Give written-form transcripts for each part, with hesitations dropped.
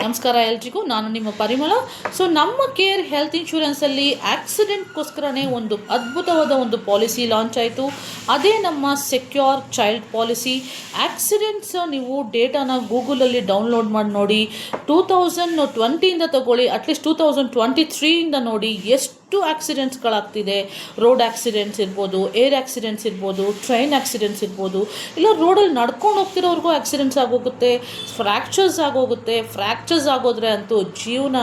ನಮಸ್ಕಾರ ಎಲ್ರಿಗೂ, ನಾನು ನಿಮ್ಮ ಪರಿಮಳ. ಸೊ ನಮ್ಮ ಕೇರ್ ಹೆಲ್ತ್ ಇನ್ಶೂರೆನ್ಸಲ್ಲಿ ಆಕ್ಸಿಡೆಂಟ್ಗೋಸ್ಕರನೇ ಒಂದು ಅದ್ಭುತವಾದ ಒಂದು ಪಾಲಿಸಿ ಲಾಂಚ್ ಆಯಿತು. ಅದೇ ನಮ್ಮ ಸೆಕ್ಯೂರ್ ಚೈಲ್ಡ್ ಪಾಲಿಸಿ. ಆಕ್ಸಿಡೆಂಟ್ಸ್ ನೀವು ಡೇಟಾನ ಗೂಗಲಲ್ಲಿ ಡೌನ್ಲೋಡ್ ಮಾಡಿ ನೋಡಿ. 2020ಇಂದ ತಗೊಳ್ಳಿ, ಅಟ್ಲೀಸ್ಟ್ 2023ಇಂದ ನೋಡಿ ಎಷ್ಟು ಆಕ್ಸಿಡೆಂಟ್ಸ್ಗಳಾಗ್ತಿದೆ. ರೋಡ್ ಆಕ್ಸಿಡೆಂಟ್ಸ್ ಇರ್ಬೋದು, ಏರ್ ಆಕ್ಸಿಡೆಂಟ್ಸ್ ಇರ್ಬೋದು, ಟ್ರೈನ್ ಆಕ್ಸಿಡೆಂಟ್ಸ್ ಇರ್ಬೋದು, ಇಲ್ಲ ರೋಡಲ್ಲಿ ನಡ್ಕೊಂಡು ಹೋಗ್ತಿರೋರ್ಗೂ ಆಕ್ಸಿಡೆಂಟ್ಸ್ ಆಗೋಗುತ್ತೆ, ಫ್ರ್ಯಾಕ್ಚರ್ಸ್ ಆಗೋದ್ರೆ ಅಂತೂ ಜೀವನ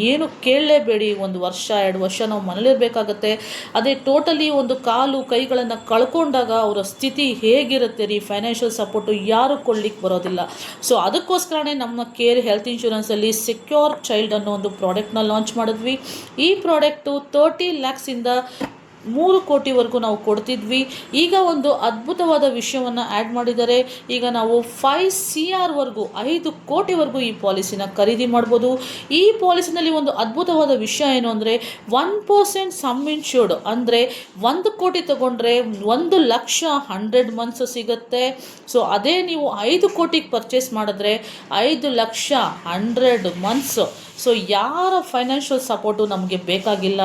ಏನು ಕೇಳಲೇಬೇಡಿ. 1 ವರ್ಷ 2 ವರ್ಷ ನಾವು ಮನೇಲಿರಬೇಕಾಗತ್ತೆ. ಅದೇ ಟೋಟಲಿ ಒಂದು ಕಾಲು ಕೈಗಳನ್ನು ಕಳ್ಕೊಂಡಾಗ ಅವರ ಸ್ಥಿತಿ ಹೇಗಿರುತ್ತೆ ರೀ, ಫೈನಾನ್ಷಿಯಲ್ ಸಪೋರ್ಟು ಯಾರು ಕೊಡ್ಲಿಕ್ಕೆ ಬರೋದಿಲ್ಲ. ಸೊ ಅದಕ್ಕೋಸ್ಕರನೇ ನಮ್ಮ ಕೇರ್ ಹೆಲ್ತ್ ಇನ್ಶೂರೆನ್ಸಲ್ಲಿ ಸೆಕ್ಯೂರ್ ಚೈಲ್ಡ್ ಅನ್ನೋ ಒಂದು ಪ್ರಾಡಕ್ಟ್ನ ಲಾಂಚ್ ಮಾಡಿದ್ವಿ. ಈ ಪ್ರಾಡಕ್ಟು 30 ಲ್ಯಾಕ್ಸಿಂದ 3 ಕೋಟಿವರೆಗೂ ನಾವು ಕೊಡ್ತಿದ್ವಿ. ಈಗ ಒಂದು ಅದ್ಭುತವಾದ ವಿಷಯವನ್ನು ಆ್ಯಡ್ ಮಾಡಿದ್ದಾರೆ. ಈಗ ನಾವು 5 CRವರೆಗೂ 5 ಕೋಟಿವರೆಗೂ ಈ ಪಾಲಿಸಿನ ಖರೀದಿ ಮಾಡ್ಬೋದು. ಈ ಪಾಲಿಸಿನಲ್ಲಿ ಒಂದು ಅದ್ಭುತವಾದ ವಿಷಯ ಏನು ಅಂದರೆ 1% ಸಮ್ ಇನ್ಶೂರ್ಡ್, ಅಂದರೆ 1 ಕೋಟಿ ತಗೊಂಡ್ರೆ 1 ಲಕ್ಷ 100 ಮಂತ್ಸ್ ಸಿಗುತ್ತೆ. ಸೊ ಅದೇ ನೀವು 5 ಕೋಟಿಗೆ ಪರ್ಚೇಸ್ ಮಾಡಿದ್ರೆ 5 ಲಕ್ಷ 100 ಮಂತ್ಸ್. ಸೊ ಯಾರ ಫೈನಾನ್ಷಿಯಲ್ ಸಪೋರ್ಟು ನಮಗೆ ಬೇಕಾಗಿಲ್ಲ.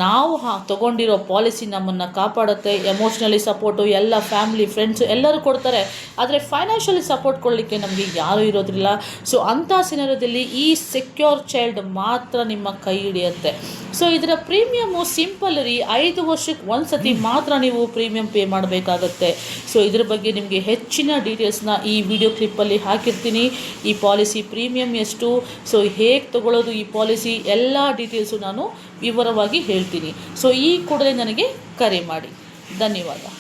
ನಾವು ತೊಗೊಂಡಿರೋ ಪಾಲಿಸಿ ನಮ್ಮನ್ನು ಕಾಪಾಡುತ್ತೆ. ಎಮೋಷ್ನಲಿ ಸಪೋರ್ಟು ಎಲ್ಲ ಫ್ಯಾಮಿಲಿ ಫ್ರೆಂಡ್ಸು ಎಲ್ಲರೂ ಕೊಡ್ತಾರೆ, ಆದರೆ ಫೈನಾನ್ಷಿಯಲಿ ಸಪೋರ್ಟ್ ಕೊಡಲಿಕ್ಕೆ ನಮಗೆ ಯಾರೂ ಇರೋದಿಲ್ಲ. ಸೊ ಅಂಥ ಸಿನಾರಿಯೋದಲ್ಲಿ ಈ ಸೆಕ್ಯೂರ್ ಚೈಲ್ಡ್ ಮಾತ್ರ ನಿಮ್ಮ ಕೈ ಹಿಡಿಯುತ್ತೆ. ಸೊ ಇದರ ಪ್ರೀಮಿಯಮು ಸಿಂಪಲ್ ರೀ, 5 ವರ್ಷಕ್ಕೆ ಒಂದು ಸತಿ ಮಾತ್ರ ನೀವು ಪ್ರೀಮಿಯಂ ಪೇ ಮಾಡಬೇಕಾಗತ್ತೆ. ಸೊ ಇದ್ರ ಬಗ್ಗೆ ನಿಮಗೆ ಹೆಚ್ಚಿನ ಡೀಟೇಲ್ಸ್ನ ಈ ವಿಡಿಯೋ ಕ್ಲಿಪ್ಪಲ್ಲಿ ಹಾಕಿರ್ತೀನಿ. ಈ ಪಾಲಿಸಿ ಪ್ರೀಮಿಯಂ ಎಷ್ಟು, ಸೊ ಹೇಗೆ ತಗೊಳ್ಳೋದು ಈ ಪಾಲಿಸಿ, ಎಲ್ಲ ಡೀಟೇಲ್ಸು ನಾನು ವಿವರವಾಗಿ ಹೇಳ್ತೀನಿ. ಸೊ ಈ ಕೂಡಲೇ ನನಗೆ ಕರೆ ಮಾಡಿ. ಧನ್ಯವಾದ.